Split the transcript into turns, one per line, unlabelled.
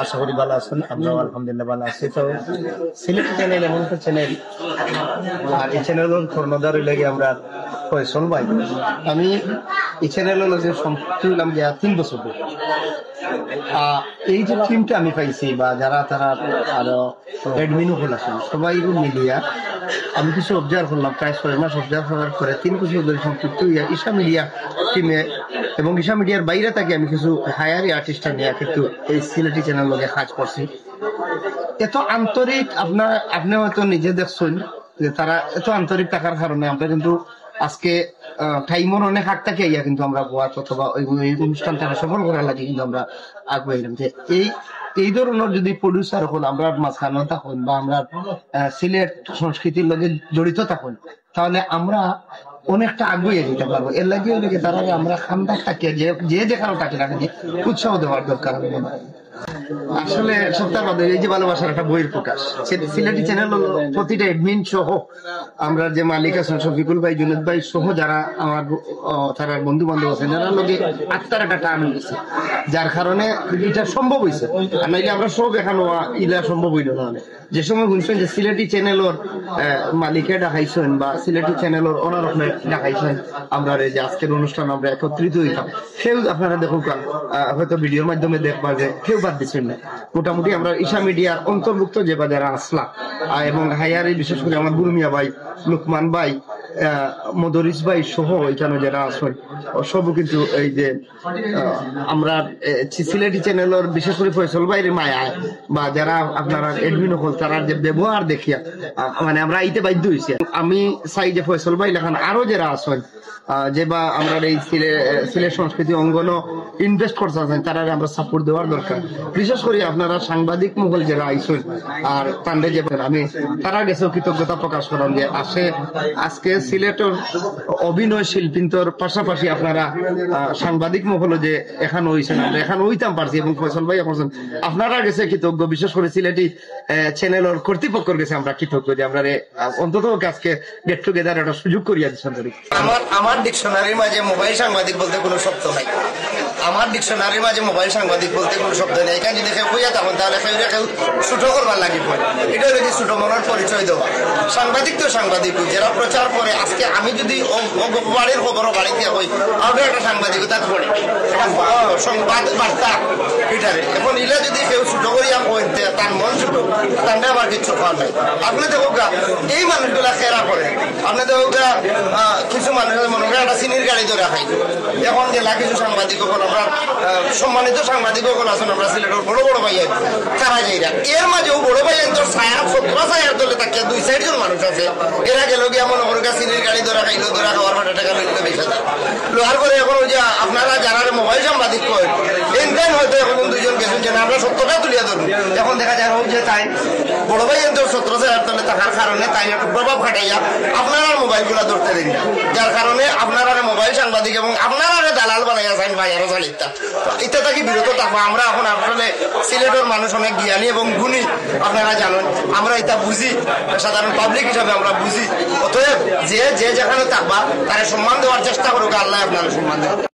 আশা করি ভালো আছেন, আমরাও আলহামদুলিল্লাহ ভালো আছি। তো সিলেট চ্যানেল এমন একটা চ্যানেল, আর এই চ্যানেল কর্ণধার লাগে আমরা ফয়সল ভাই। আমি এই চ্যানেলের লগে সম্পৃক্ত হলাম গিয়া 3 বছর। এই যে টিমটা আমি পাইছি বা যারা তারা আরো অ্যাডমিনও হল আছেন, সবাই মিলিয়া আমি কিছু অবজার্ভ করলাম। প্রায় 6 মাস অবজার্ভ করার পরে 3 বছর ধরে সম্পৃক্ত হইয়া ঈশা মিডিয়া টিমে এবং ঈশা মিডিয়ার বাইরে থেকে আমি কিছু হায়ারি আর্টিস্ট নিয়ে কিন্তু এই সিলেটি চ্যানেল লগে কাজ করছি। এত আন্তরিক আপনি হয়তো নিজে দেখছেন যে তারা এত আন্তরিক থাকার কারণে আমরা কিন্তু আজকে টাইমর অনেক হাত থাকে ইয়া কিন্তু আমরা গোয়াত অথবা ওই অনুষ্ঠানটা সফল করার লাগে কিন্তু আমরা আগুয়ে গেলাম। যে এই ধরনের যদি প্রডিউসার হল আমরা মাঝখানে থাকুন বা আমরা সিলেট সংস্কৃতির লগে জড়িত থাকুন, তাহলে আমরা অনেকটা আগুয়ে যেতে পারবো। এর লাগিয়ে তারা আমরা খান্দাক থাকিয়ে যে যেখানে তাকে রাখি উৎসাহ দেওয়ার দরকার হবে। আসলে সপ্তাহ বাদে এই যে ভালোবাসার একটা বইয়ের প্রকাশ সিলেটি চ্যানেল হলো প্রতিটা এডমিন সহ আমরা যে মালিক আছেন শফিকুল ভাই, জুনেদ ভাই সহ যারা আমার তারা বন্ধু বান্ধব আছেন, যারা লোকে আত্মার একটা টান হয়েছে, যার কারণে এটা সম্ভব হয়েছে। আর নাইলে আমরা সব এখানে ইলা সম্ভব হইল না। যে সময় শুনছেন যে সিলেটি চ্যানেলের মালিকে দেখাইছেন বা সিলেটি চ্যানেলের অনারকমে দেখাইছেন আমরা যে আজকের অনুষ্ঠান আমরা একত্রিত হইতাম, সেও আপনারা দেখুন হয়তো ভিডিওর মাধ্যমে দেখবার যে কেউ বাদ দিচ্ছেন না। মোটামুটি আমরা ঈশা মিডিয়ার অন্তর্ভুক্ত যে বা যারা আসলা এবং হায়ারি বিশেষ করে আমার গুরুমিয়া ভাই, লুকমান ভাই, মদরিস ভাই সহ এখানে যারা আছেন সবও কিন্তু এই যে আমরা সিলেটি চ্যানেলের বিশেষ করে ফয়সল ভাইয়ের মায়ায় বা যারা আপনারা এডমিন হল তারা যে ব্যবহার দেখিয়া মানে আমরা আইতে বাধ্য হয়েছি। আমি চাই যে ফয়সল ভাই লেখান আরো যারা আছেন যে বা আমরা এই সিলেট সংস্কৃতি অঙ্গন ইনভেস্ট করতে আছেন তারা আমরা সাপোর্ট দেওয়ার দরকার। বিশেষ করে আপনারা সাংবাদিক মহল যারা আইসেন আর পান্ডে যে আমি তারা গেছেও কৃতজ্ঞতা প্রকাশ করেন যে আজকে সিলেটের অভিনয় শিল্পীর পাশাপাশি আপনারা সাংবাদিক মহল যে এখানে হইছেন, আমরা এখানে হইতাম পারছি এবং ফয়সল ভাই করছেন, আপনারা গেছে কৃতজ্ঞ। বিশেষ করে সিলেটি চ্যানেলের কর্তৃপক্ষের গেছে আমরা কৃতজ্ঞ যে আমরা অন্তত আজকে গেট টুগেদার একটা সুযোগ করিয়া দিচ্ছেন।
আমার ডিকশনারির মাঝে মোবাইল সাংবাদিক বলতে কোনো শব্দ নাই। আমার ডিকশনারির মাঝে মোবাইল সাংবাদিক বলতে কোনো শব্দ নেই। এখানে যদি কেউ কইয়া তখন তাহলে কেউ ছোট করবার লাগিব। এটা হলো কি ছোট মনের পরিচয় দেওয়া। সাংবাদিক তো সাংবাদিক, যারা প্রচার করে। আজকে আমি যদি বাড়ির খবর বাড়িতে হই, আমরা একটা সাংবাদিকতা করি, সংবাদ বার্তা এটারে। এখন ইলা যদি কেউ ছোট করিয়া কইতে তার মন ছোট, তান্ডে আবার কিছু খাওয়ার নাই। আপনি দেখো এই মানুষগুলা খেরা করে। আপনি দেখো কিছু মানুষের মনে করেন একটা চিনির গাড়ি ধরে খাই। এখন গেলা কিছু সাংবাদিক আমরা সম্মানিত সাংবাদিক আছেন আমরা সিলেটের বড় বড় ভাই তারা যাইরা এর মাঝেও বড় ভাই ছায়া সত্তরা ছায়ার দলে তাকে 2-4 জন মানুষ আছে। এরা গেল গিয়া মনে করো চিনির গাড়ি ধরা খাইলো, ধরা খাওয়ার মাঠে টাকা লইলো 20,000 লোহার করে। এখন ওই যে আপনারা যারা মোবাইল সাংবাদিক করেন এনতেন হয়তো এখন 2 জন গেছেন যে আমরা 70টা তুলিয়া ধরুন। এখন দেখা যায় ওই যে তাই বড় ভাই 17 ছায়ার দলে থাকার কারণে তাই একটু প্রভাব খাটাইয়া আপনারা মোবাইল গুলা ধরতে দিন, যার কারণে আপনারা মোবাইল সাংবাদিক এবং আপনারা দালাল বানাইয়া যান ভাই আরো চালিতা এটা থাকি বিরত থাকবো। আমরা এখন আসলে সিলেটের মানুষ অনেক জ্ঞানী এবং গুণী, আপনারা জানেন। আমরা এটা বুঝি, সাধারণ পাবলিক হিসাবে আমরা বুঝি। অতএব যে যেখানে থাকবা তারা সম্মান দেওয়ার চেষ্টা করুক, আল্লাহ আপনারা সম্মান দেওয়া।